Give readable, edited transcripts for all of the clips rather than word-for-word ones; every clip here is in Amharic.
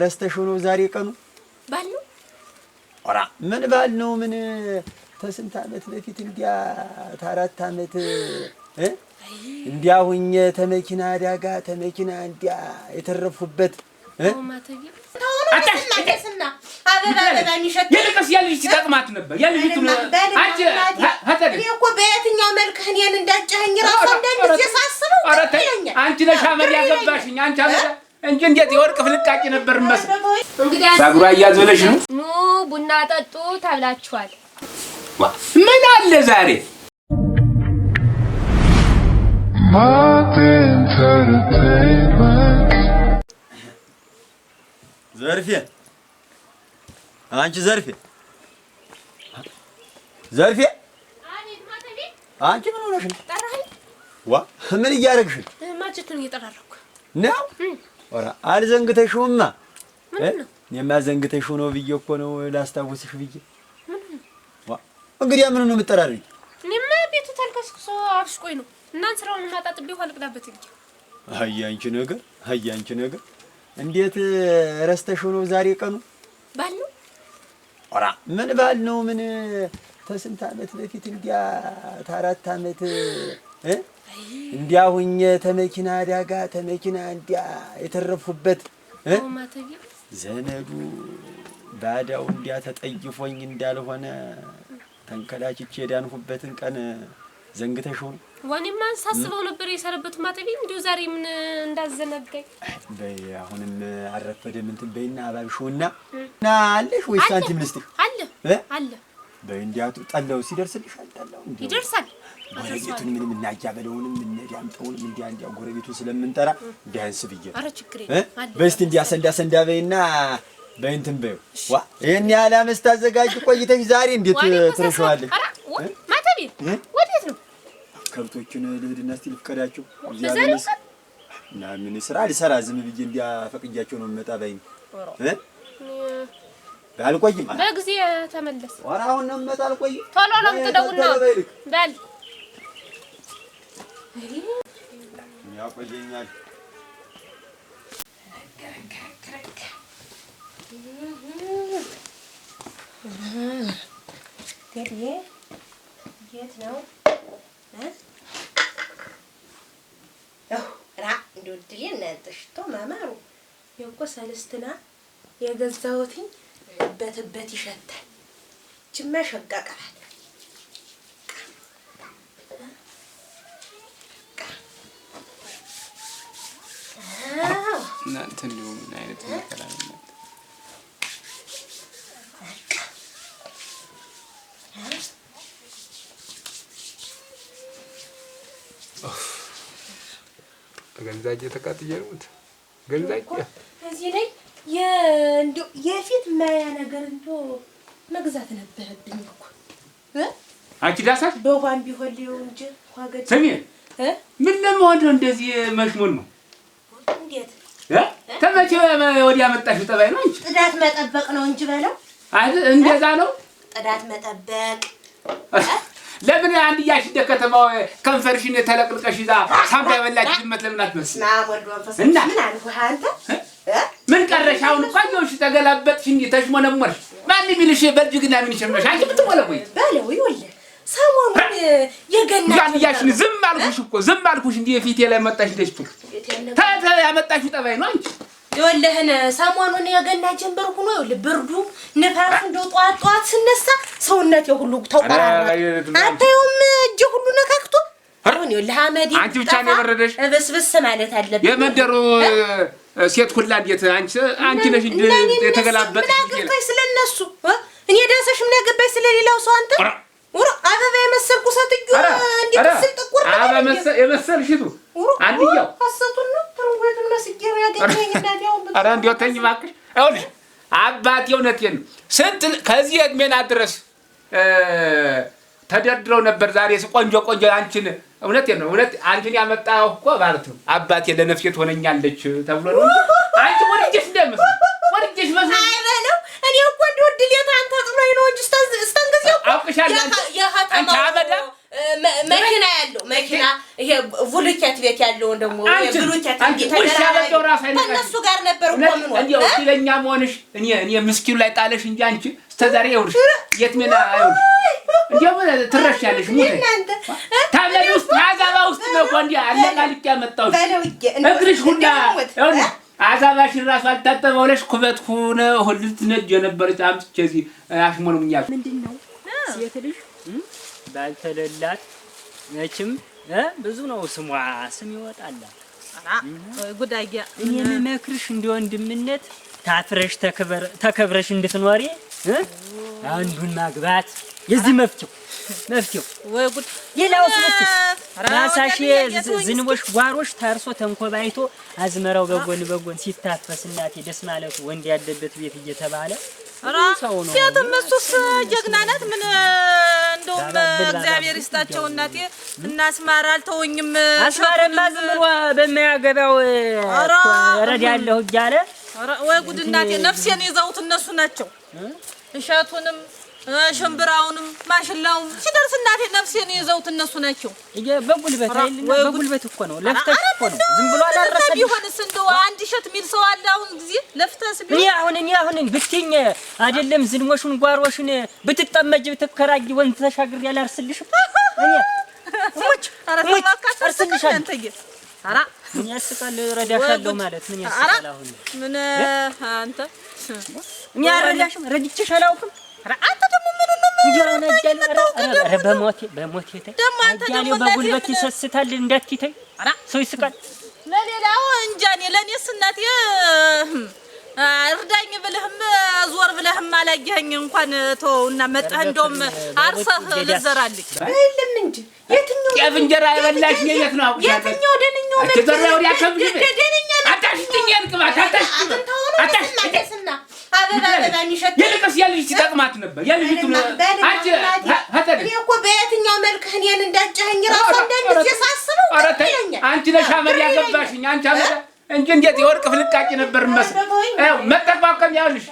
ረስተሽው ነው ዛሬ ቀኑ? ባል ነው። ኧረ ምን ባል ነው? ምን ተስንት ዓመት በፊት እንዲያ ታራት ዓመት እንዲያ ሁኜ ተመኪና አዳጋ ተመኪና እንዲያ የተረፉበት አታስና አበባ ሚሸት የልቀስ ያልጅ ሲጠቅማት ነበር ያልጅቱ አንቺ እኮ በየትኛው መልክህ እኔን እንዳጨኸኝ ራሱ እንደዚህ ሳስበው ይለኛል። አንቺ ነሽ አመድ ያገባሽኝ አንቺ አመድ እንጂ እንዴት የወርቅ ፍልቃቂ ነበር መስል እንግዲህ ሳጉራ እያዘለሽ ነው። ኑ ቡና ጠጡ ተብላችኋል። ምን አለ ዛሬ ዘርፌ አንቺ ዘርፌ ዘርፌ አንቺ ምን ሆነሽ ነው? ጠራኸኝ? ዋ ምን እያደረግሽ ነው? ማጀቱን እየጠራረኩ ነው። ኧረ አልዘንግተሽውማ። ምን ነው? እኔማ ዘንግተሽው ነው ብዬሽ እኮ ነው ላስታውስሽ ብዬሽ። ዋ እንግዲህ ምን ነው የምትጠራሪኝ? እኔማ ቤቱ ተልከስክሶ አፍስቆኝ ነው። እናንተ ስራውን ማጣጥቤው አልቅዳበት እንጂ። አይ አንቺ ነገር እንዴት ረስተሽው ነው ዛሬ ቀኑ? ባል ነው። ኧረ ምን ባል ነው? ምን ተስንት ዓመት በፊት እንዲያ ታራት ዓመት እንዲያ ሁኜ ተመኪና አዳጋ ተመኪና እንዲያ የተረፉበት ዘመዱ ባዳው እንዲያ ተጠይፎኝ እንዳልሆነ ተንከላችቼ የዳንሁበትን ቀን ዘንግተሽው ነው? ወኔማ ሳስበው ነበር የሰረበት ማጠቢ እንዲሁ ዛሬ ምን እንዳዘነጋኝ። በይ አሁንም አረፈደም እንትን በይና አባብሽውና እና አለሽ ወይስ ሳንቲም ልስጥሽ? አለ በይ እንዲያቱ ጠላው ሲደርስልሽ አልጠላው እንዴ? ይደርሳል። ጎረቤቱን ምንም እናያበለውንም እንዲያምጠውንም እንዲያ ጎረቤቱን ስለምንጠራ ቢያንስ ብዬ ኧረ ችግር አለ በስቲ እንዲያ ሰንዳ በይና በእንትን በይው። ዋ ይሄን ያህል አመት ታዘጋጅ ቆይተሽ ዛሬ እንዴት ትረሻዋለሽ? ማጠቢ ወዴት ነው? ከብቶችን ልሂድና እስቲ ልፍቀዳቸው። እና ምን ስራ ልሰራ ዝም ብዬ እንዲያ ፈቅጃቸው ነው የምመጣ ባይኝ አልቆይም። በጊዜ ተመለስ። ኧረ አሁን ነው የምመጣ አልቆይም። ቶሎ ነው የምትደውልና በል ያቆየኛል። ገድዬ የት ነው? እንደው ድሌ እናንተሽቶ ማማሩ የእኮ ሰልስትና የገዛሁትኝ በትበት ይሸታል። ጅማ ሸጋቀራል እናንተ እንደው ምን አይነት መከራ ነው? ገንዛጄ ተቃጥየሩት ገንዛጄ እዚህ ላይ እንደው የፊት ማያ ነገር እንደው መግዛት ነበረብኝ እኮ አንቺ ዳሳት በኋን ቢሆን ሊሆን እንጂ ዋገድ ሰሚ ምን ለመሆን ነው እንደዚህ መሽሙን ነው? እንዴት ተመቼ ወዲያ መጣሽው? ጠባይ ነው እንጂ ጥዳት መጠበቅ ነው እንጂ በለው አይደል? እንደዛ ነው ጥዳት መጠበቅ። ለምን አንድ ያሽ ከተማው ከንፈርሽን ተለቅልቀሽ ይዛ ሳምባ ያበላች ድመት ለምን አትመስል? ና ወልዶ ፈሰና ምን አልኩህ አንተ? ምን ቀረሽ? አሁን እኮ አየሁሽ ተገላበጥሽ እንጂ ተሽሞነሞርሽ። ማን የሚልሽ በእጅግና ምን ይሸመሽ? አንቺ ብትሞለቆይ በለው ይኸውልህ ሰሞኑን የገና ያን ያሽን ዝም አልኩሽ እንዴ ፊቴ ላይ መጣሽ ደስቱ ታታ ያመጣሽ ጠባይ ነው አንቺ። ይኸውልህን ሰሞኑን የገና ጀንበር ሆኖ ይኸውልህ ብርዱ ንፋስ እንደው ጧት ስነሳ ሰውነቴ ሁሉ ተቆራረጠ። አታየውም እጄ ሁሉ ነካክቶ አሁን ይኸውልህ አመዲ አንቺ ብቻ ነው የበረደሽ። በስብስ ማለት አለብኝ የመንደሩ ሴት ሁላ እንዴት አንቺ ነሽ እንዴ የተገላበጥሽ? ምን ስለነሱ እኔ ዳሰሽ ምን ያገባኝ ስለሌላው ሰው አንተ ወራ አበባ የመሰልኩ ሰጥዩ እንዴት ስልጥቁር አበባ የመሰልሽቱ አንድያው አሰቱን ነው ትርንጎቱን መስጊያው ያገኘኝ እንዳዲያው አረ እንዴው ተኝ ማክሽ አይውልሽ አባቴ እውነቴን ስንት ከዚህ እድሜና ድረስ ተደርድረው ነበር። ዛሬስ ቆንጆ አንቺን እውነቴን ነው እውነት አንቺን ያመጣው እኮ ማለት ነው አባቴ ለነፍሴ ትሆነኛለች ተብሎ ነው አንቺ ወርጅሽ እንደምስ ወርጅሽ መስል አይበለው እኔ እኮ እንደው ድሌት አንተ ጥሎኝ ነው እንጂ ስተንገዚው አውቅሻለሁ አንቺ አበዳ መኪና ያለው መኪና ይሄ ቡልኬት ቤት ያለውን ደግሞ ብሉት አንቺ ወሻለው ራስ አይነካ እነሱ ጋር ነበር እኮ ምን እንዴ ወዲለኛ መሆንሽ እኔ ምስኪኑ ላይ ጣለሽ እንጂ አንቺ እስከዛሬ ይኸውልሽ የት ሜና አይውልሽ እንዴው ትረሻለሽ ሙት ታበል ውስጥ አዛባ ውስጥ ነው እንዴ አለቃልቅ ያመጣው እግርሽ ሁላ ይኸውልሽ አዛባሽ ራስ አልታጠበውለሽ ኩበት ሆነ ሁልት ነጅ የነበረች አምጥቼ እዚህ አሽሞንሙኛል ምንድነው ሴት ልጅ ባልተለላት መቼም ብዙ ነው ስም ይወጣል ጉዳያ እኔ የምመክርሽ እንደ ወንድምነት ታፍረሽ ተከብረሽ እንድትኖሪ አንዱን ማግባት የዚህ መፍትሄው ወይ ጉድ ሌላው ስለዚህ ራሳሽ ዝንቦሽ ጓሮሽ ታርሶ ተንኮባይቶ አዝመራው በጎን ሲታፈስ እናቴ ደስ ማለቱ ወንድ ያለበት ቤት እየተባለ ሰው ነው ሴትም እሱስ ጀግና ናት ምን እንደውም እግዚአብሔር ይስጣቸው እናቴ እናስማር አልተወኝም አስማረማ ዝም ብሎ በማያገባው ረዳለሁ እያለ ወይ ጉድ እናቴ ነፍሴን ይዘውት እነሱ ናቸው እሸቱንም ሽምብራውንም ማሽላውም ሲደርስ እናቴ ነፍሴን ይዘውት እነሱ ናቸው በጉልበት አይደለም በጉልበት እኮ ነው ለፍተሽ እኮ ነው ዝም ብሎ አላረሰልሽ ቢሆንስ እንደው አንድ እሸት ሚል ሰው አለ አሁን ጊዜ ለፍተስ ቢሆን እኔ አሁን ብትኝ አይደለም ዝንሞሹን ጓሮሽን ብትጠመጅ ብትከራጊ ወንዝ ተሻግር ያላርስልሽ እኔ ሙች አርስልሽ አራ ምን ያስቃል ረዳሻለሁ ማለት ምን ያስቃል አሁን ምን አንተ እኔ አረዳሽም ረድቼሽ አላውቅም አንተ ደግሞ ምን ነው እንጀራውን አጃለ በሞቴ ደግሞ አንተ ደግሞ በጉልበት ይሰስታል እንዳትይተይ ሰው ይስቃል ለሌላው እንጃኔ ለኔስ እናቴ እርዳኝ ብለህም ዞር ብለህም አላየኸኝ እንኳን ተውና መጣህ እንደውም አርሰህ ልዘራልኝ አይልም እንጂ የትኛው የፍንጀራ አይበላሽ የት ነው የትኛው ደንኛው ተዘራው ያከብሽ አታሽትኝ ያልቅባት አታሽትና አበባ ሚሸት የልቅስ ያልሽ ሲጠቅማት ነበር ያልሽቱ አንቺ ሀተር እኮ በየትኛው መልክህ እኔን እንዳጨኸኝ ራሱ እንደዚህ ሳስበው አንቺ ነሽ አመድ ያገባሽኝ አንቺ አመድ እንጂ እንዴት የወርቅ ፍልቃቂ ነበር መስል መጠቋቀም ያልሽ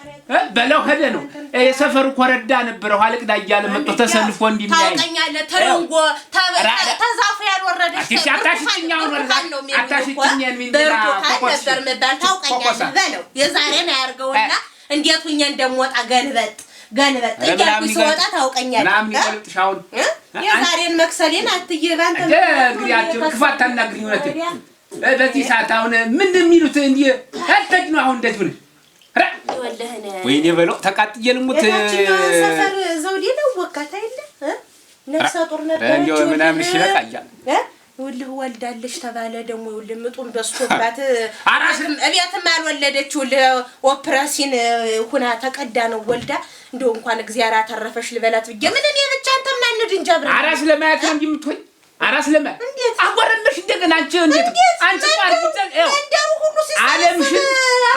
በለው ሄደ ነው የሰፈሩ ኮረዳ ነበር ኋልቅዳ እያለ መጥቶ ተሰልፎ እንዲሚያይ ታውቀኛለህ ተረንጎ ተዛፉ ያልወረደሽ አታሽትኛው አታሽትኛው የሚልና ነበር መባል ታውቀኛለህ በለው የዛሬን አያርገውና እንዴት ሁኜ እንደምወጣ ገልበጥ እያልኩ ስወጣ ታውቀኛለህ ምናምን ይቆልጥሻውን የዛሬን መክሰሌን አትየባንተ እንግዲህ ክፋት ታናግሪኝ እውነት በዚህ ሰዓት አሁን ምን የሚሉት እንዴ አልተጅ ነው አሁን እንደዚህ ብለሽ ወለህነ ወይኔ በለው ተቃጥዬ ልሙት ሰፈር ዘውዴ ነው ወካታ አይደል ነፍሰ ጡር ነበር እንዴ ምናምን ሽለቃያ ወልህ ወልዳለሽ ተባለ ደግሞ ልምጡን በስቶባት አራስም እቤትም አልወለደችው ለኦፕራሲን ሁና ተቀዳ ነው ወልዳ እንደው እንኳን እግዚአብሔር አተረፈሽ ልበላት ብዬ ምን እኔ ብቻ አንተም ናንድ እንጀብራ አራስ ለማየት ነው እንዲምትሆይ አራስ ለማየት አጎረምሽ እንደገና አንቺ እንዴት አንቺ ማርግጠን እንደው ሁሉ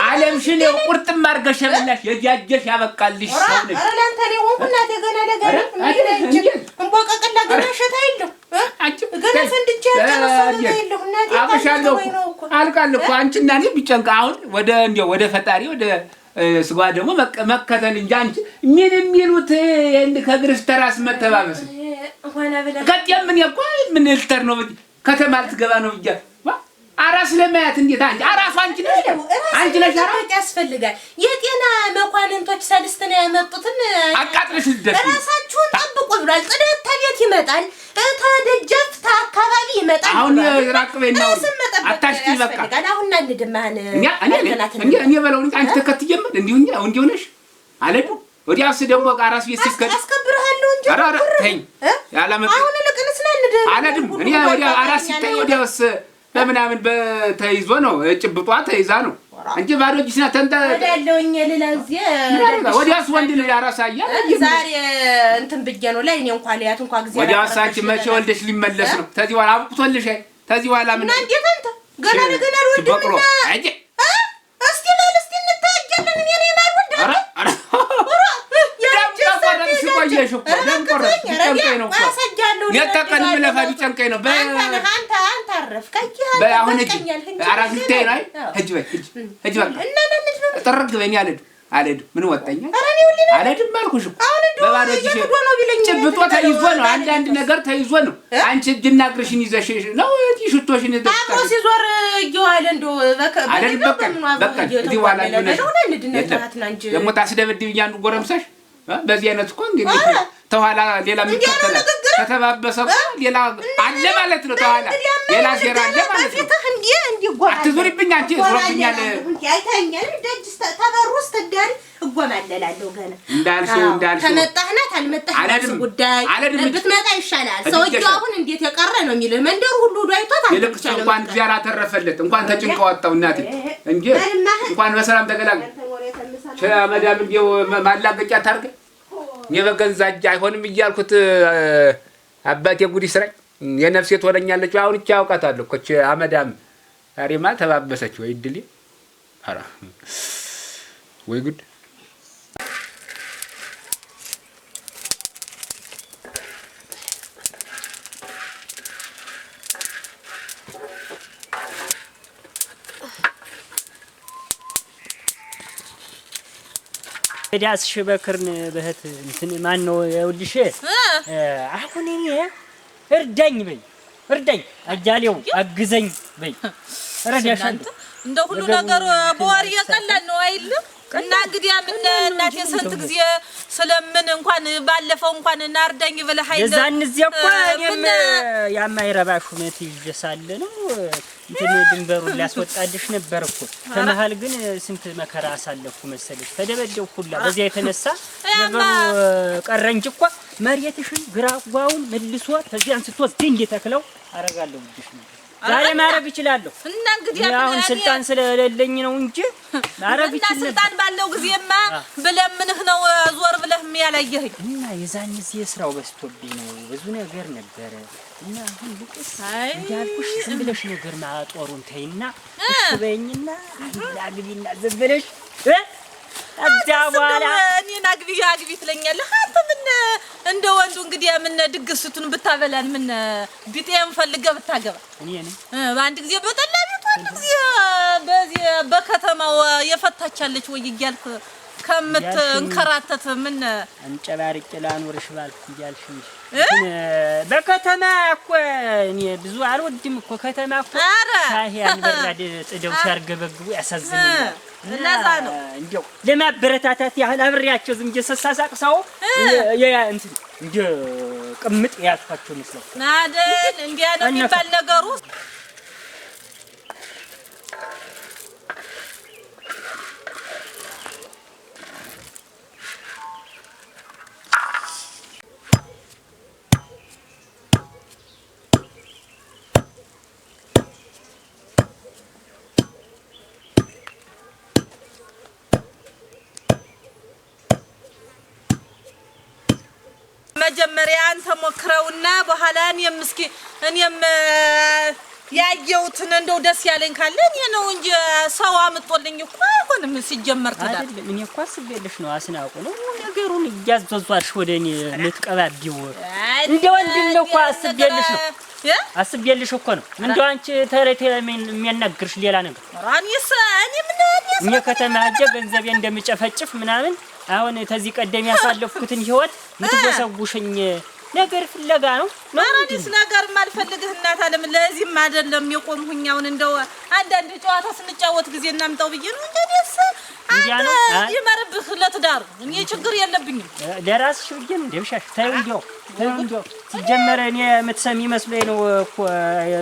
ዓለምሽን ቁርጥም አድርገሽ በላሽ የጃጀሽ ያበቃልሽ ሰው ነሽ አራንተ ላይ ወንኩና ተገና ለገና እንቦቀቀላ ገናሸታ ይለው አንቺ ገና ፈንድቼ ያጨረሰው እናቴ አብሻለሁ አልቃለሁ አንቺና እኔ ቢጨንቃ አሁን ወደ ፈጣሪ ወደ ስጋ ደግሞ መከተል እንጂ አንቺ ምን የሚሉት ከግርስ ተራስ መተባበስ ሆነ ብለ ከጤም ምን ያቆይ ምን ልተር ነው ከተማ ልትገባ ነው ብያ አራስ ለማያት እንዴት አራሱ አንቺ ነሽ አራስ ያስፈልጋል የጤና መኳንንቶች ሰልስተና ያመጡትን አቃጥለሽ ልደስ ራሳችሁን ጠብቁ ብሏል ጽዳት ታቤት ይመጣል ተደጀፍ ታካባቢ ይመጣል አሁን ራቅበይና አታሽቲ በቃ አሁን አንድማን እኔ በለው አንቺ ተከትየም እንዲሁ ነሽ አለዱ ወዲያስ ደግሞ አራስ ቤት ሲከድ አስከብርሃለሁ እንጂ አራ ተኝ ያላመጣ አሁን ለቅንስና አለድም እኔ ወዲያ አራስ ሲታይ ወዲያስ በምናምን በተይዞ ነው ጭብጧ ተይዛ ነው አንቺ ባዶ ጅስና ተንተ ያለውኝ ለላዚያ ወዲያስ ወንድ ልጅ አራሳያ ዛሬ እንትን ብዬ ነው ላይ እኔ እንኳን ለያት እንኳን ጊዜ ወዲያስ አንቺ መቼ ወልደሽ ሊመለስ ነው ተዚህ በኋላ አብቁቶልሽ ተዚህ በኋላ ምን እንዴት አንተ ገና ወልደሽ አይ እስቲ ለልስቲ እንታያለን እኔ ነኝ ማልወልድ አራ ቆየሽ እኮ ደንቆረጥ ጨንቀኝ ነው እኮ የተቀን ምለፋ ቢጨንቀኝ ነው አንተ አረፍክ አሁን አራስ ልታይ ነው ሂጅ በቃ ጥርግ በእኔ አልሄድም ምን ወጣኝ አልሄድም አልኩሽ እኮ በባዶ እጅሽ ጭብጦ ተይዞ ነው አንዳንድ ነገር ተይዞ ነው አንቺ እጅና እግርሽን ይዘሽ ነው ሽቶሽን አብሮ ሲዞር እየዋለ እንደው በቃ እዚህ በኋላ ደግሞ ታስደብድብኝ አንዱ ጎረምሳሽ በዚህ አይነት እኮ እንግዲህ ተኋላ ሌላ የሚከተል ከተባበሰ ሌላ አለ ማለት ነው ተኋላ ሌላ ሴራ አለ ማለት ነው አትዙሪብኝ አንቺ ዞርብኛል አይታኛል ደጅ ተበሩስ ተዳሪ እጎማለላለሁ ገና እንዳልሽው ተመጣህና ታልመጣህ ጉዳይ ብትመጣ ይሻላል ሰውዬው አሁን እንዴት የቀረ ነው የሚልህ መንደሩ ሁሉ ዳይቷት ይልቅስ እንኳን እግዚአብሔር አተረፈለት እንኳን ተጭንቆ ወጣው እናቴ እንጂ እንኳን በሰላም ተገላገ ሸመዳም እንዲው ማላገጫ ታርገ የበገንዛጅ አይሆንም እያልኩት አባቴ ጉዲ ስራኝ የነፍሴ ትወረኛለች አሁን እቺ አውቃታለሁ እኮ አመዳም አሪማ ተባበሰች ወይ ድሊ አራ ወይ ጉድ ዳስ ሽበክርን በህት እንትን ማን ነው ይውልሽ አሁን እኔ እርዳኝ በይ እርዳኝ አጃሌው አግዘኝ በይ ረዳሻለሁ እንደ ሁሉ ነገር በወር የቀላል ነው አይል እና እንግዲህ ምን እናቴ ስንት ጊዜ ስለምን እንኳን ባለፈው እንኳን እናርዳኝ ብለህ አይደል የዛን ጊዜ እኮ እኔም ያማይረባሽ ሁኔታ ይጀሳለ ነው እንትን ድንበሩን ሊያስወጣልሽ ነበር እኮ ተመሃል ግን ስንት መከራ አሳለፍኩ መሰለሽ ተደበደው ሁላ በዚያ የተነሳ ነገሩ ቀረንጅ እኮ መሬትሽን ግራጓውን መልሶ ተዚያን ስትወስድ እንዴተክለው አረጋለሁ ልጅሽ ነው ዛሬ ማረግ ይችላል እና እንግዲህ አሁን ስልጣን ስለሌለኝ ነው እንጂ ማረግ ይችላል ስልጣን ባለው ጊዜማ ብለምንህ ነው ዞር ብለህ የሚያላየህ እና የዛን ጊዜ ስራው በስቶብኝ ነው ብዙ ነገር ነበር እና አሁን ልቅስ ያልኩሽ ዝም ብለሽ ነገር ማጦሩን ተይና እሺ በይኝና አግቢና ዝም ብለሽ አዳዋላ እኔን አግቢ ትለኛለህ አንተ ምን እንደ ወንዱ እንግዲህ ምን ድግስቱን ብታበላን ምን ቢጤም ፈልገህ ብታገባ እኔ ነኝ በአንድ ጊዜ በጠላ ቤት አንድ ጊዜ በዚህ በከተማው የፈታቻለች ወይ ይያልክ ከምትንከራተት ምን አንጨባርቄ ላኖርሽ ባልኩ ይያልሽ እንጂ በከተማ እኮ እኔ ብዙ አልወድም እኮ ከተማ እኮ ሳይያን በራድ ጥደው ሲያርገበግቡ ያሳዝኑኛል ለዛ ነው እንዴው ለማበረታታት ያህል አብሬያቸው ዝም ጀሰሳሳቅ ሰው እንትን እንደ ቅምጥ ያጥፋቸው መስለው ናደል እንዲያ ነው የሚባል ነገሩ መጀመሪያ አንተ ሞክረውና በኋላ እኔም ያየሁትን እንደው ደስ ያለኝ ካለ እኔ ነው እንጂ ሰው አምጦልኝ እኮ አይሆንም ሲጀመር ተዳር አይደለም እኔ እኮ አስቤልሽ ነው አስናቁ ነው ነገሩን እያዘዟልሽ ወደኔ ልትቀባቢው እንደ ወንድም ነው እኮ አስቤልሽ እኮ ነው እንደው አንቺ ተረቴ የሚያናግርሽ ሌላ ነገር ራኒስ እኔ ከተማ ሄጄ ገንዘቤ እንደምጨፈጭፍ ምናምን አሁን ተዚህ ቀደም ያሳለፍኩትን ህይወት ምትወሰውሽኝ ነገር ፍለጋ ነው ማራዲስ ነገር ማልፈልግህ እናት አለም ለዚህም አይደለም የቆምሁኝ አሁን እንደው አንዳንድ ጨዋታ ስንጫወት ጊዜ እናምጣው ብዬ ነው እንጂ ደስ አንተ ይመርብህ ለትዳሩ እኔ ችግር የለብኝም ለራስሽ ብዬ እንደምሻሽ ታዩ እንደው ሲጀመር እኔ የምትሰሚ መስሎኝ ነው እኮ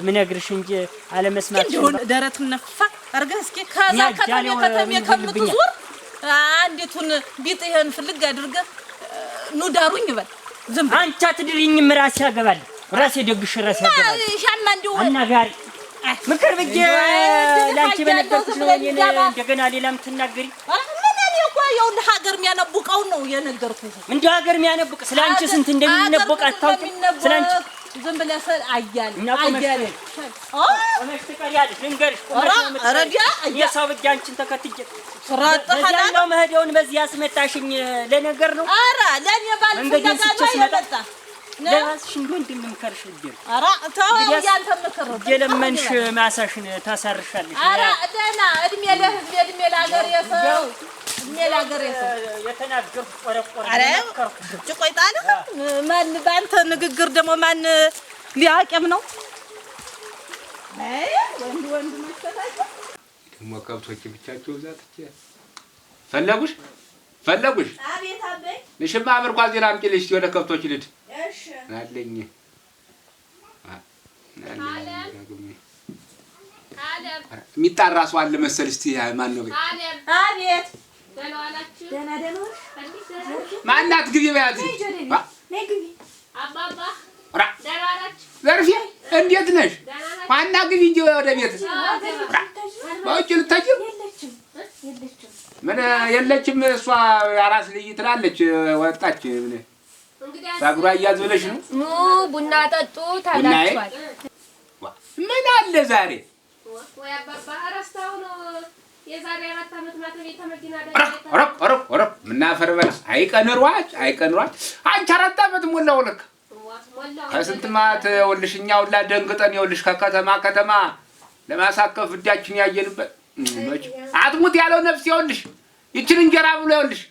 ምነግርሽ እንጂ አለመስማት እንደው ደረቱን ነፋ አርገህ እስኪ ከዛ ከተሜ ከምትዞር አንዲቱን ቢጥህን ፍልግ አድርገህ ኑ ዳሩኝ በል ዝም አንቺ አትድሪኝም ራሴ ያገባል ራሴ ደግሽ ራሴ ያገባል ሻማ እንደው አናጋሪ ምክር ብዬ ላንቺ በነገርኩሽ ነው እንደገና ሌላም ትናገሪ ምን እኮ ያው ለሀገር የሚያነቡቀው ነው የነገርኩህ እንደ ሀገር የሚያነቡቅ ስላንቺ ስንት እንደሚነቦቅ አታውቂም ስላንቺ ዝም ብለህ አያል ቆመሽ ትቀሪያለሽ ልንገርሽ ረዲያ የሰው ብቻ አንቺን ተከትዬ በዚያው መሄደውን በዚህ ያስመጣሽኝ ለነገር ነው ኧረ ለኔ ባልፈልጋ ነው ያመጣ ለራስሽ እንደው እንደምንከርሽ ልጅ ኧረ ተው ያንተ ምክር የለመንሽ ማሳሽን ታሳርሻለሽ ኧረ ደህና እድሜ ለህዝብ እድሜ ለሀገር የሰው ሌላ ሀገር የተናገርኩት ቆረቆረ አረ ጭቆይጣል ማን ባንተ ንግግር ደግሞ ማን ሊያቀም ነው አይ ወንድ መሰላችሁ ደሞ ከብቶች ብቻቸው ዛትቼ ፈለጉሽ አቤት አበይ ንሽማ አብር ጓዜና አምጪልሽ ወደ ከብቶች ልድ እሺ አለኝ አለም የሚጣራ ሰው አለ መሰል እስቲ ማን ነው አለም አቤት ደህና ዋላችሁ ደህና ማናት ግቢ በያት ነይ ግቢ አባባ ራ ደህና ዋላችሁ ዘርፌ እንዴት ነሽ ዋና ግቢ እንጂ ወደ ቤት ባውጭ ልታጅ ምን የለችም እሷ አራስ ልጅ ትላለች ወጣች ምን ታግሯ ያዝብለሽ ነው ኑ ቡና ጠጡ ታላችኋል ምን አለ ዛሬ ወይ አባባ አራስታው ነው የዛሬ 4 አመት ማተቤ ተመዲና ኧረ ምናፈር በላ አይቀንሯች አንቺ 4 አመት ሞላው ለካ ከስንት ማት ወልሽኛ ሁላ ደንግጠን ይወልሽ ከከተማ ለማሳከፍ እዳችን ያየንበት መች አጥሙት ያለው ነፍስ ይወልሽ ይችን እንጀራ ብሎ ይወልሽ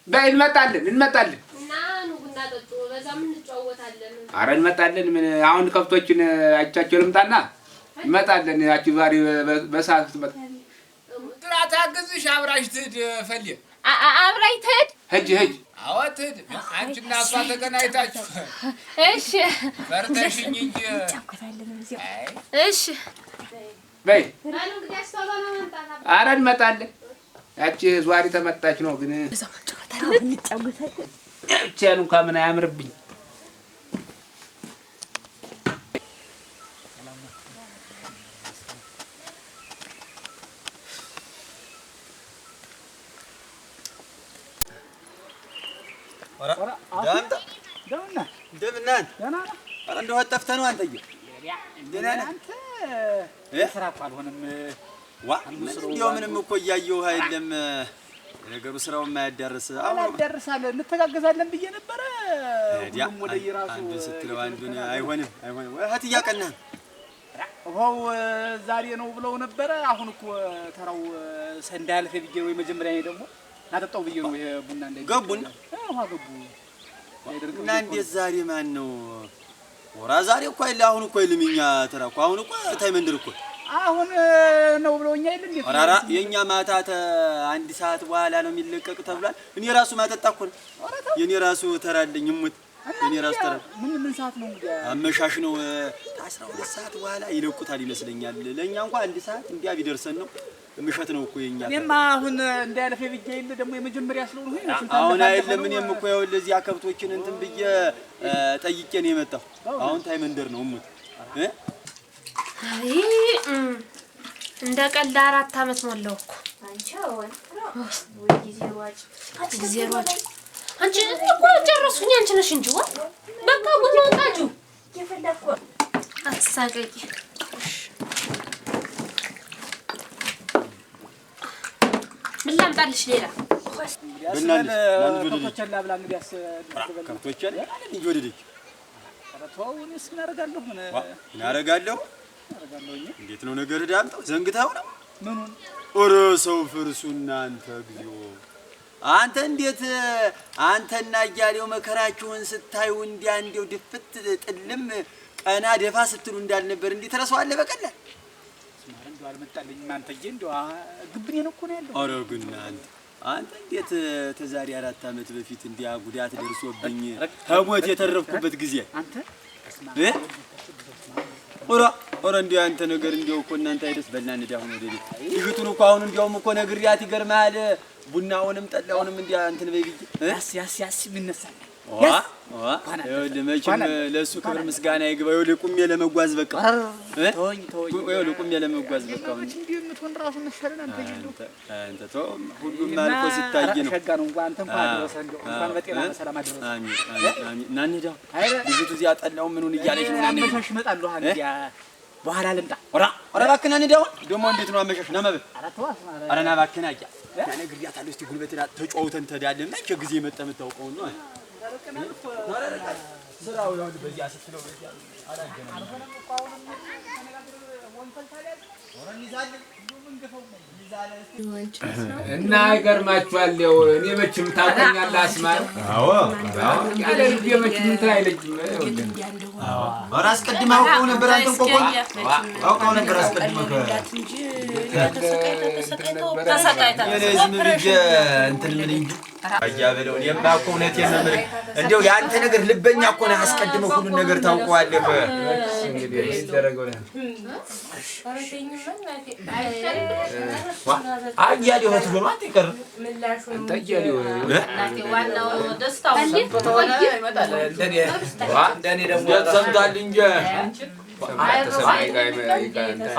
በይ እንመጣለን እና ኑ ቡና ጠጡ በዛም እንጫወታለን ኧረ እንመጣለን ምን አሁን ከብቶችን አይቻቸው ልምጣና እንመጣለን ያቺ ዛሬ በሰዓት ትመጣ ጥራት አግዝሽ አብራሽ ትሄድ ፈልይ አብራይ ትሄድ ሂጅ አዎ ትሄድ አንቺና እሷ ተገናኝታችሁ እሺ ፈርተሽኝ እንጂ እሺ በይ ማን እንግዲህ አስተውሎ ነው መምጣት ኧረ እንመጣለን ያቺ ዟሪ ተመጣች ነው ግን እንጫወታለን እቺን እንኳን ምን አያምርብኝ እንደው ጠፍተህ ነው አንተዬ ደህና ነህ አንተ ስራ እኮ አልሆነም እንደው ምንም እኮ እያየሁህ አይደለም ነገሩ ስራው የማያዳርስ አሁን ያዳርሳል እንተጋገዛለን ብዬ ነበረ ሁሉም ወደ የራሱ አንዱ ስትለው አንዱን አይሆንም እህት እያቀናህ ውሃው ዛሬ ነው ብለው ነበረ አሁን እኮ ተራው ሰንዳልፈ ብዬ ወይ መጀመሪያ ደግሞ ናጠጣው ብዬ ነው ይሄ ቡና እንዳይ ገቡና ውሃ ገቡ እና እንዴት ዛሬ ማን ነው ወራ ዛሬ እኮ አይደል አሁን እኮ ይልምኛ ተራ እኮ አሁን እኮ ታይመንድር እኮ አሁን ነው ብለውኛ አይደል እንዴ አራራ የኛ ማታ 1 ሰዓት በኋላ ነው የሚለቀቅ ተብሏል እኔ ራሱ ማጠጣ እኮ ነው የኔ ራሱ ተራልኝ እሙት የኔ ራሱ ተራ ምን ሰዓት ነው እንግዲህ አመሻሽ ነው 12 ሰዓት በኋላ ይለቁታል ይመስለኛል ለኛ እንኳን 1 ሰዓት እንዲያ ቢደርሰን ነው ምሽት ነው እኮ የኛ እኔማ አሁን እንዳያለፈ ብዬ እንደ ደግሞ የመጀመሪያ ስለሆነ አሁን አይደለም እኔም እኮ ያው ለዚህ አከብቶችን እንትን ብዬ ጠይቄ ነው የመጣው አሁን ታይመንደር ነው እሙት አይ እንደ ቀልድ 4 አመት ሞላው እኮ አንቺ አሁን ጊዜ ሯጭ አንቺ እኮ ጨረሱኝ አንቺ ነሽ እንጂ በቃ ቡና ወጣጁ የፈለኩ አትሳቀቂ ምን ላምጣልሽ ሌላ ከብቶችን ላብላ እንግዲያስ ከብቶችን ልጅ ወደደች ተውኔስ እናደርጋለሁ ምን እናደርጋለሁ እንዴት ነው ነገር ዳምጠው ዘንግታው ነው ምኑን ኦሮ ሰው ፍርሱና አንተ እግዚኦ አንተ እንዴት አንተና እያሌው መከራችሁን ስታዩ እንዲያው ድፍት ጥልም ቀና ደፋ ስትሉ እንዳልነበር እንዴ ተረሳዋለህ በቀላል ስማር እንደው አልመጣልኝ አንተዬ እንደው ግብኔ ነው እኮ ነው ያለው ኦሮ ግን አንተ እንዴት ተዛሬ 4 አመት በፊት እንዲያ ጉዳት ደርሶብኝ ከሞት የተረፍኩበት ጊዜ አንተ ኦራ እንዴ አንተ ነገር እንዴው እኮ እናንተ አይደስ በእናንተ ዳሁን ወደ ቤት ይግቱን እኮ አሁን እንዴውም እኮ ነግሪያት ይገርማል ቡናውንም ጠላውንም እንዴ አንተን በይብይ ያስ ምን ነሳል ለመቼም ለሱ ክብር ምስጋና ይግባው ለቁሜ ለመጓዝ በቃ ተወኝ ለቁሜ ለመጓዝ በቃ እንዴ ምትሆን ራሱ መሸረን አንተ ተው ሁሉም ማልፎ ሲታይ ነው ሸጋ ነው እንኳን አንተ እንኳን አደረሰ እንደው እንኳን በጤና በሰላም አደረሰ አሜን ናንዳ ልጅቱ እዚያ ጠላው ምኑን እያለች ነው አመሻሽ እመጣለሁ አንዲያ በኋላ ልምጣ ኦራ እባክህና ንዳው ደሞ እንዴት ነው አመሻሽ ነመብ አረና እባክህና አያ ነግሪያታለሁ እስቲ ጉልበትና ተጫውተን ተዳለን መቼ ጊዜ መጣ መታውቀው ነው ስራው ነው በዚያ ስትለው በዚያ አላገናኝ አልሆነም እኮ አሁንም ተነጋግረን ወንፈል ታዲያ ኦራ እንይዛለን እና ይገርማችኋል። ያው እኔ መቼም ታውቀኛለህ አስማር። አዎ ያለ ልጅ መቼም እንትን አይለኝም። ኧረ አስቀድመህ አውቀው ነበር አንተን ቆቆ አውቀው ነበር አስቀድመህ ተሰቃይታ ዝም ብዬ እንትን ምን እንጂ አያበለው እኔማ እኮ እውነቴን ነው የምልህ እንደው የአንተ ነገር ልበኛ እኮ ነህ አስቀድመህ ሁሉን ነገር ታውቀዋለህ እንግዲህ ይደረገው ነው አያሌው እህት ሆኖ አንተ ይቀር አንተ አያሌው እናቴ ዋናው ደስታው ሰጥቶታል ይመጣል እንደኔ ደግሞ ሰምታል እንጂ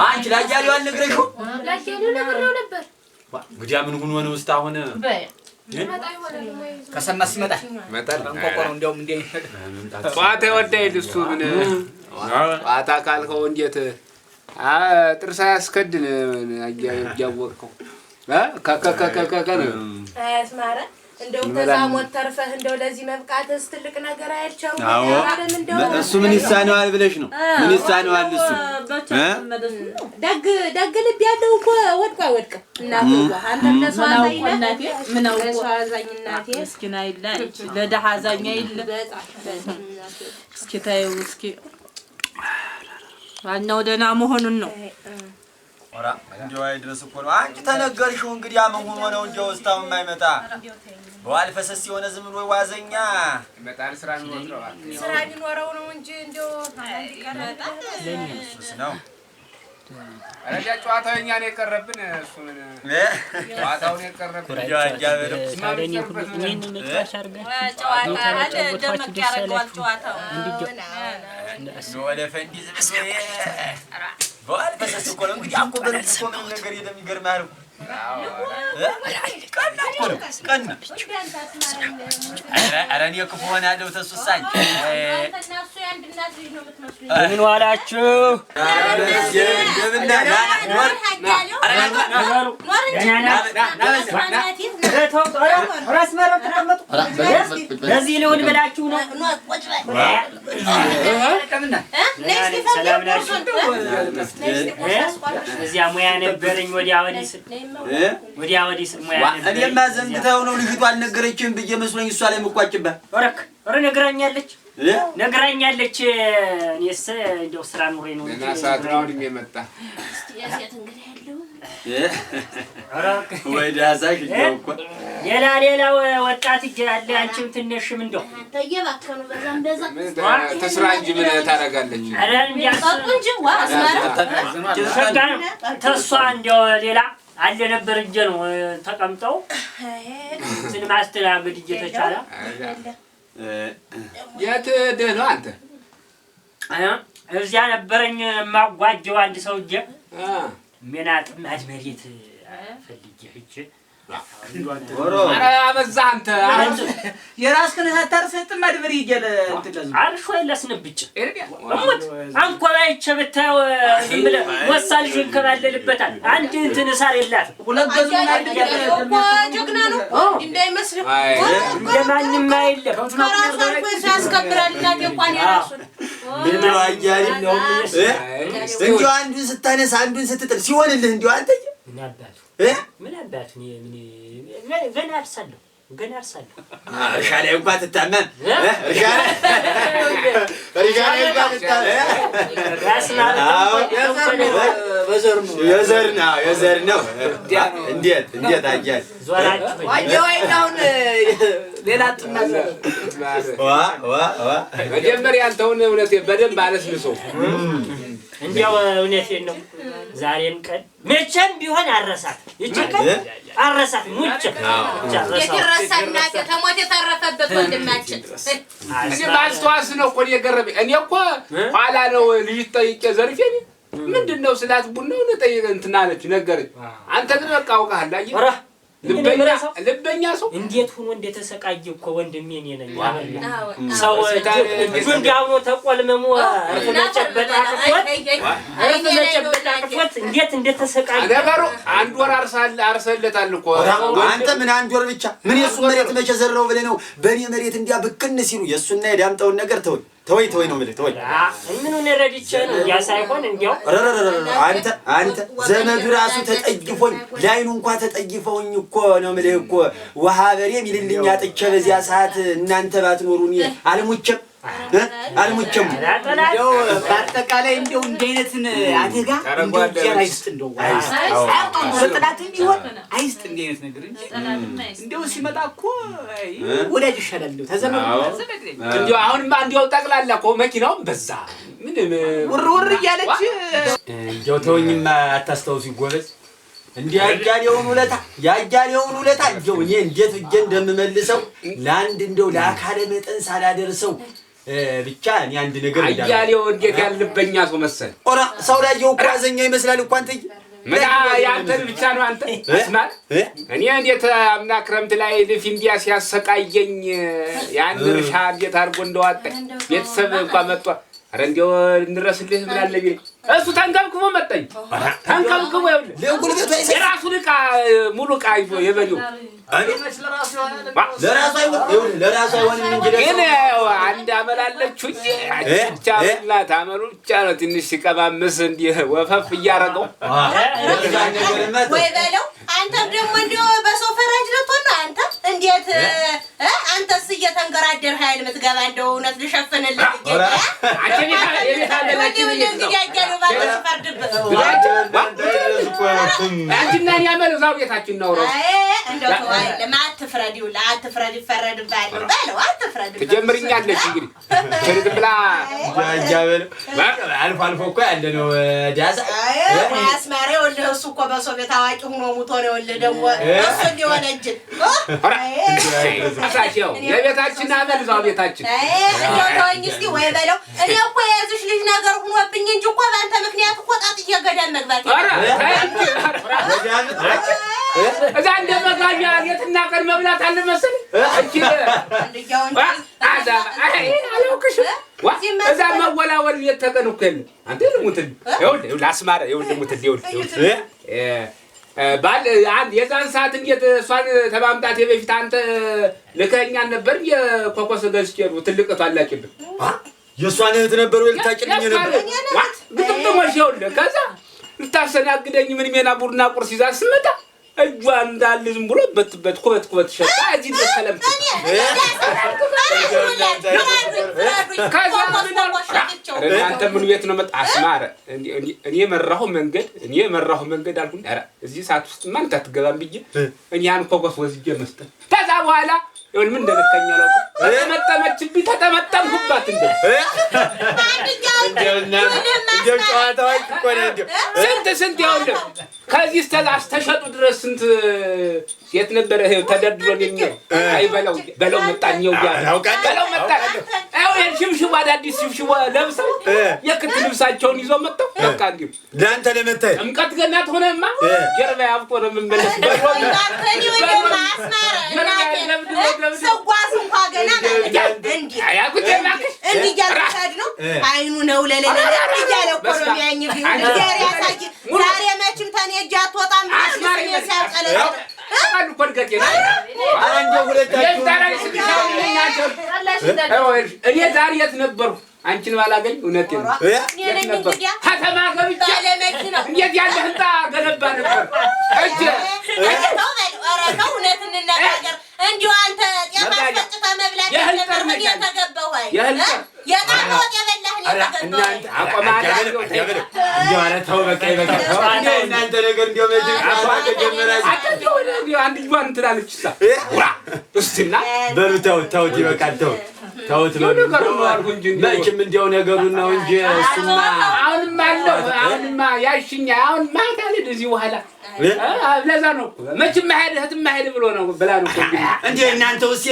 አንቺ ላያሌው አልነግረሽው ላያሌው ነግሬው ነበር እንግዲህ ምን ሆኖ ነው ውስጥ አሁን ከሰማስ ይመጣል አንቆቆሩ እንደውም እንዴ ጧት ይወዳል እሱ ምን ጧት ካልከው እንዴት ጥርስ አያስከድን ያወቅከው ከከከከከከ አስማረ እንደው ተዛሞት ተርፈህ እንደው ለዚህ መብቃትስ ትልቅ ነገር አይልቸው እሱ ምን ይሳነዋል ብለሽ ነው ምን ይሳነዋል እሱ ደግ ልብ ያለው እኮ ወድቆ አይወድቅም እናቱ አንተ ለሰው አዛኝነት ምን ነው ለሰው አዛኝነት ምስኪና ይላል ለደሃ አዛኛ ይል እስኪ ታየው እስኪ ዋናው ደህና መሆኑን ነው ኦራ እንደው አይድረስ እኮ ነው አንቺ ተነገርሽው እንግዲህ አመን ሆኖ ነው እንጂ ወስታው የማይመጣ በዋልፈሰስ የሆነ ዝም ብሎ ዋዘኛ ይመጣል ስራ ቢኖረው ነው እንጂ እንደው ይቀርጣል ነው አረጃ ጨዋታው እኛ ነው የቀረብን እሱ ምን ጨዋታው ነው የቀረብን ያጃበለው ሳለኝ ሁሉ እኔን መጫወቻ አርጋ ጨዋታ አለ ደመቅ ያረጋል ጨዋታው ነው ወለፈንዲ ዝም በዋልፈሰስ እኮ ነው እንግዲህ አቆ በረድ እኮ ምን ነገር የሚገርም አለው ቀና ኧረ እኔ ክፉ ሆናለሁ ተሱሳኝ ምን ዋላችሁ ለዚህ ልሁን ብላችሁ ነው እዚያ ሙያ ነበረኝ ወዲያ ወዲህ ሙያ ነበረኝ እኔማ ዘንግታው ነው ልጅቷ አልነገረችም ብዬ መስሎኝ እሷ ላይ መቋጭበት ኧረ ነግራኛለች እኔስ እንደው ስራ ኑሬ ነው እና ሳትራው እንደመጣ ወይ ዳሳሽ እኮ ሌላ ወጣት ይያለ አንቺም ትንሽም እንደው ተየባከኑ በዛ ተስራ እንጂ ምን ታረጋለች አረን ያሰጡ እንጂ ተሷ እንደው ሌላ አለ ነበር እንጂ ነው ተቀምጠው ስን ማስተናገድ እየተቻለ የት ደህና አንተ እዚያ ነበረኝ ማጓጀው አንድ ሰውዬ ምን አጥማድ መሬት ፈልጌ ሂጅ ኧረ አበዛ አንተ የራስህን አታርሰ ጥማድ ብር ይገለ እንትለዝ አርሾ የለስንብጭ እሙት አንቆላይቼ ብታው ዝም ብለህ ወሳል ይንከባለልበታል አንድ እንትን ሳር የላት ሁለት ገዙና ጀግና ነው እንዳይመስልህ ለማንም አይልም ከራሳቸው ያስከብራል እናቴ እንኳን የራሱን ምን አያሪ ነው እንዴ አንዱን ስታነሳ አንዱን ስትጥል ሲሆንልህ እንዴ አንተ ምን አባቱ ገና አርሳለሁ እርሻ ላይ እንኳን ትታመን እርሻ ላይ እንኳን ትታመን የዘር ነው እንዴት አያል ዋየዋይናውን ሌላ ጥማዝ መጀመሪያ አንተውን እውነቴ በደንብ አለስልሶ እንዲያው እውነቴን ነው ዛሬም ቀን መቼም ቢሆን አረሳት ይቺ ቀን አረሳት ሙጭ የትረሳና ተሞት የተረፈበት ወንድማችን እኔ ማስተዋስ ነው እኮ የገረመኝ እኔ እኮ ኋላ ነው ልጅ ጠይቄ ዘርፌኝ ምንድነው ስላት ቡናው ነው ጠይቀ እንትና አለች ነገረች አንተ ግን በቃ አውቀሃል አየህ ልበኛ ሰው እንዴት ሆኖ እንደተሰቃየ እኮ ወንድሜ እኔ ነኝ ሰው ጉንዳው ነው ተቆልመሞ አርፈመጨበጣ አቅፎት እንዴት እንደተሰቃየ ነገሩ አንድ ወር አርሰለታል እኮ አንተ ምን አንድ ወር ብቻ ምን የሱ መሬት መቼ ዘራው ብለህ ነው በኔ መሬት እንዲያ ብክን ሲሉ የሱና የዳምጣውን ነገር ተው ተወይ ነው የምልህ ተወይ። ምኑን ረድቼ ነው ያ ሳይሆን እንዲያው አንተ ዘመዱ ራሱ ተጠይፎኝ ላይኑ እንኳን ተጠይፈውኝ እኮ ነው የምልህ እኮ ውሃ በሬ ሚልልኝ አጥቼ በዚያ ሰዓት እናንተ ባትኖሩኝ አልሙቸም እንደው በአጠቃላይ እንደው እንዲህ አይነትን አደጋ እንደው ጀራ አይስጥ እንደው በጥናትም ቢሆን አይስጥ እንዲህ አይነት ነገር እንጂ እንደው ሲመጣ እኮ ወዳጅ ይሻላል እንደው ተዘመዱ እንደው አሁንማ እንደው ጠቅላላ እኮ መኪናውም በዛ ምንም ውር እያለች እንደው ተወኝማ አታስታውሱ ይጎበዝ እንዲህ ያያሌውን ውለታ እንደው እኔ እንዴት እጄ እንደምመልሰው ለአንድ እንደው ለአካለ መጠን ሳላደርሰው ብቻ እኔ አንድ ነገር አያሌው እንዴት ያልበኛ ሰው መሰል ኦራ ሰው ላይ የውቁ አዘኛ ይመስላል እኮ አንተ ምን ያንተን ብቻ ነው አንተ እስማል እኔ እንዴት አምና ክረምት ላይ ልፍ እንዲያ ሲያሰቃየኝ ያን እርሻ እንዴት አድርጎ እንደዋጠኝ ቤተሰብ እንኳን መጥቶ አረ እንደው እንረስልህ ምን አለ ቢል እሱ ተንከብክቦ መጣኝ ተንከብክቦ ይኸውልህ ለጉልበቱ የራሱን ዕቃ ሙሉ ዕቃ ይዞ የበለው ለራሱ አይሆንም እንጂ ግን አንድ አመላለችው እንጂ ብቻ ብላት አመሉ ብቻ ነው ትንሽ ሲቀባምስ እንዲህ ወፈፍ እያረገው ወይ በለው አንተም ደግሞ እንደው በሰው ፈራጅ ልትሆን ነው አንተ እንዴት አንተስ እየተንገራደር ኃይል የምትገባ እንደው እውነት ልሸፍንልህ አንቺ የቤት አለላችሁ ያያለው ባንተ ፈርድብህ አንቺና እኔ አመለዛው ቤታችን ነው ራስ እንደው ተዋይ ለማትፍረድ ይውላ አትፍረድ ይፈረድብሃል በለው አትፍረድ ትጀምርኛለሽ እንግዲህ ፍርድ ብላ ያጃበል አልፎ እኮ ያለ ነው ዳሳ አስማሬ ወልህ እሱ እኮ በሰው ቤት አዋቂ ሆኖ ሙቶ ነው ወልህ ደግሞ እሱ እንዲሆነ እጅ አሳቸው የቤታችን አመለዛው ቤታችን እንደው ተወኝ እስኪ ወይ በለው እኔ እኮ የያዝሽ ልጅ ነገር ሆኖብኝ እንጂ እኮ ባንተ ምክንያት እኮ ጣጥዬ ገዳም መግባት እዛ እንደመጋኛ የትና ቀን መብላት አለ መሰል እቺ አላውቅሽም እዛ መወላወል የተቀን እኮ የለም አንተ ልሙትል ይኸውልህ ላስማረ ይኸውልህ ሙትል ይኸውልህ ባል አንድ የዛን ሰዓት እንዴት እሷን ተማምጣት የበፊት አንተ ልከኛን ነበር የኮኮስ ገዝቼ ትልቅ ታላቂብን የሷን እህት ነበር ወይ ልታጭልኝ ነበር ግጥምጥሞሽ ይኸውልህ ከዛ ልታሰናግደኝ ምን ሜና ቡርና ቁርስ ይዛ ስመጣ እጇ እንዳለ ዝም ብሎ ኩበት ሸጣ እዚህ ተሰለም አንተ ምን ቤት ነው መጣ አስማረ እኔ መራሁ መንገድ አልኩኝ ኧረ እዚህ ሰዓት ውስጥ ማን ታትገባም ብዬ እኔ ያን ኮኮስ ወስጄ መስጠት ከዛ በኋላ ይሁን ምን እንደነካኛ ነው ተመጠመችብኝ ተጠመጠምኩባት እንደው ጨዋታው እኮ ነው ስንት ይኸውልህ ከዚህ እስከላስ ተሸጡ ድረስ ስንት ሴት ነበር ተደርድሮ ነው በለው መጣኛው በለው መጣ አሁን ሽምሽም አዳዲስ ሽምሽም ለብሰው የክት ልብሳቸውን ይዘው መጣው በቃ እንዲሁ ዳንተ ለመታይ እምቀት ገናት ሆነማ ጀርባ ያብጦ ነው የምንበለስ ሰጓስ እንኳን ገና እንዲህ እያልኩት ነው አይኑ ነው ለለለ እያለ እኮ ነው የሚያኝ ዛሬ መቼም ተኔ እጅ አትወጣም ሲያቀለጥ አሉ ኮልገቴ አንጆ ሁለታችሁ እኔ ዛሬ የት ነበርኩ አንቺን ባላገኝ እውነቴን ነው ከተማ ገብቼ እንዴት ያለ ህንጻ ገነባ ነበር እጅ ነው እውነት እንነጋገር እንዲሁ አንተ ጤማ ፈጭታ መብላት የተገባው አይደል የጣቆት የበላህ እናንተ አቆማዳችሁ እንዴ አረ ተው በቃ ይበቃ እናንተ ነገር እንዴ መጀመሪያ አንድ ጅዋን ትላለችሳ እስቲና በሉ ተውት ይበቃል ተውት መቼም እንዲያው ነገሩን ነው እንጂ እሱማ አሁንማ ያሽኛ አሁን ማታ ልጅ እዚህ በኋላ ለዛ ነው መቼም ማሄድ ብሎ ነው ብላ ነው እንዴ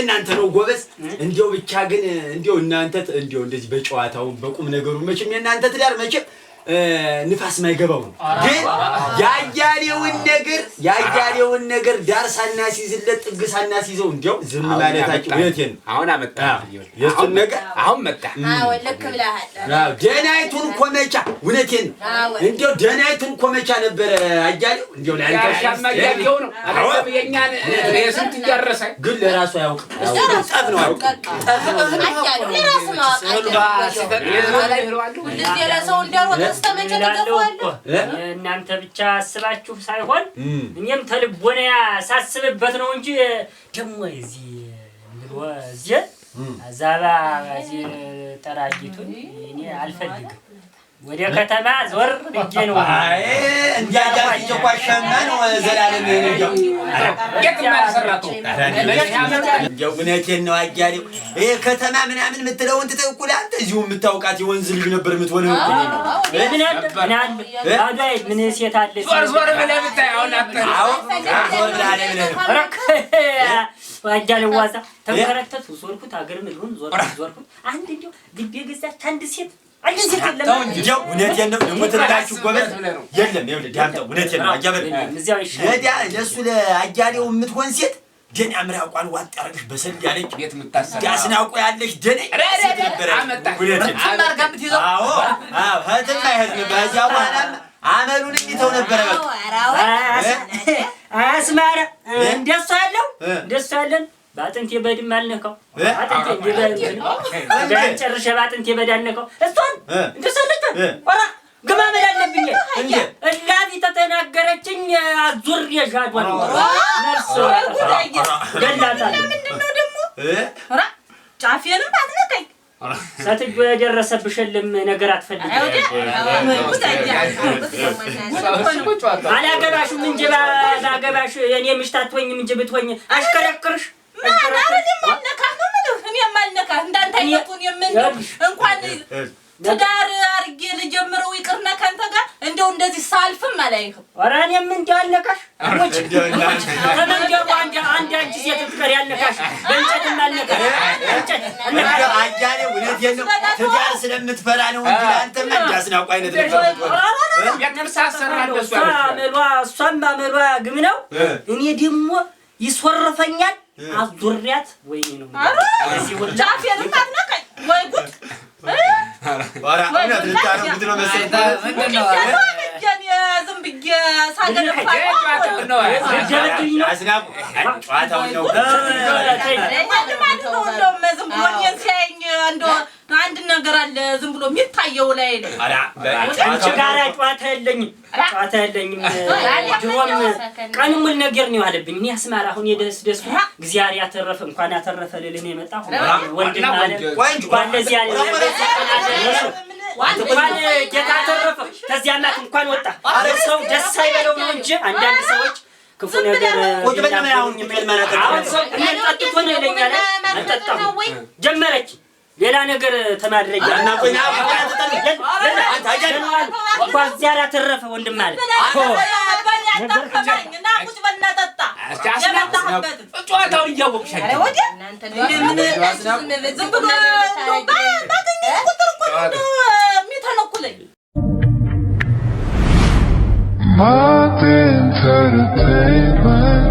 እናንተ ነው ጎበዝ እንዴው ብቻ ግን እንዴው እናንተ እንዴው እንደዚህ በጨዋታው በቁም ነገሩ መቼም የእናንተ ትዳር መቼም ንፋስ ማይገባው ነው። ግን ያያሌውን ነገር ዳር ሳናሲዝለት ጥግ ሳናሲዘው እንዲያው ዝም ማለታችሁ እውነቴን ነው። አሁን አመጣ የእሱን ነገር አሁን መጣ። አዎ ልክ ብለሃል። ደህናይቱን ኮመቻ እውነቴን ነው። እንዲያው ደህናይቱን ኮመቻ ነበረ አያሌው እንዲያው ለአንተ ያሻማያለው ነው። አሁን የኛን የስንት እያረሰ ግን ለራሱ አያውቅም። ጠፍ ነው አያሌው ለራሱ ነው አውቃለሁ። እንደዚህ ለሰው እንደሮጥ ተስተመጨ ተገፋለሁ። እናንተ ብቻ አስባችሁ ሳይሆን እኛም ተልቦና ሳስብበት ነው እንጂ ደሞ እዚህ ወዚህ አዛባ እዚህ ጠራጊቱን እኔ አልፈልግም። ወደ ከተማ ዞር ብዬ ነው። አይ እንዲያዳርጅ ቋሻማ ነው ዘላለም ነው። የትማሰራቱ እውነቴን ነው አያሌው። ይሄ ከተማ ምናምን የምትለውን ትተውኩላ አንተ እዚሁ የምታውቃት የወንዝ ልጅ ነበር የምትሆነው። ምን ሴት አለ ዞር ብለህ ብታይ አሁን ዞር ብለህ አያሌው ዋዛ ተከረተቱ ዞርኩት አገር ምድሩን ዞርኩት አንድ እንዲሁ ልቤ ገዛች አንድ ሴት እውነቴን ነው። ደግሞ ትላችሁ ጎበዝ የለም ይኸውልህ ዳምጠው እውነቴን ነው አያበል ለእሱ ለአያሌው የምትሆን ሴት ደህና ምራቋን ዋጥ አድርገሽ በሰል ያለች ቤት የምታሰራ ዳስናቆ ያለች ደህና ሴት ነበረች። አዎ ህትም አይሄድም። በዚያ በኋላም አመሉን እንዲተው ነበረ። አስማራ እንደሱ ያለን ባጥንቴ በድም አልነካው ባጥንቴ ጨርሼ ባጥንቴ በዳልነካው እሷን እንደሰለች ወራ ግማመል አለብኝ እላፊ ተተናገረችኝ አዙር የሻዷን ነፍስ ገላታለሁ። ምንድነው ደግሞ ወራ ጫፌንም አትነካኝ ሳትጆ የደረሰብሽልም ነገር አትፈልጊ አላገባሽም እንጂ ባገባሽ የኔ ምሽት አትወኝም እንጂ ብትወኝ አሽከረክርሽ እንዳንተ አይነቱን የምንለው እንኳን ትዳር አድርጌ ልጀምረው ይቅርና ካንተ ጋር እንደው እንደዚህ ሳልፍም አላየህም። ኧረ እኔም እንደው አልነካሽ ከመንገዱ አንድ አንቺ ሴት ትቀር ያልነካሽ በእንጨትም አልነካሽ እንጨት አያሌው እውነቴን ነው። ትዳር ስለምትፈራ ነው እንጂ አንተማ እንዳስናቁ አይነት ነበር። እሷም አመሏ ግም ነው። እኔ ደግሞ ይስወርፈኛል አዙሪያት ወይኔ ነው እዚህ ወላ ጫፌንም አትነካኝ ወይ ጉድ ወራ እውነት ልታረጉት ነው መሰለኝ። ምንድነው ዝም ብዬ ሳገለፋ ነው አስናቁ ጨዋታው ነው ዝም ብሎ እኔን ሲያየኝ እንደው አንድ ነገር አለ ዝም ብሎ የሚታየው ላይ ነው። አንቺ ጋር ጨዋታ የለኝም ድሮም ቀን ሙሉ ነገር ነው ያለብኝ። እኔ አስማራ አሁን የደስ እግዚአብሔር ያተረፈ እንኳን ያተረፈ ልልህ ነው የመጣሁ ወንድም አለ ባለዚህ ያለ እንኳን ጌታ አተረፈ ከዚያ እናት እንኳን ወጣ ሰው ደስ አይበለው ነው እንጂ አንዳንድ ሰዎች ክፉ ነገር አሁን ሰው ጠጥቶ ነው ይለኛል። አልጠጣም ጀመረች ሌላ ነገር ተማድረግ እና ቆይና እንኳን ዚያራ ተረፈ ወንድም ማለት እና ቁጭ በልና ጠጣ የመጣህበት ጨዋታውን እያወቅሽ አረ ወዲያ እናንተ ዝም ብሎ ባገኘ ቁጥር እኮ ነው የሚተነኩለኝ My entertainment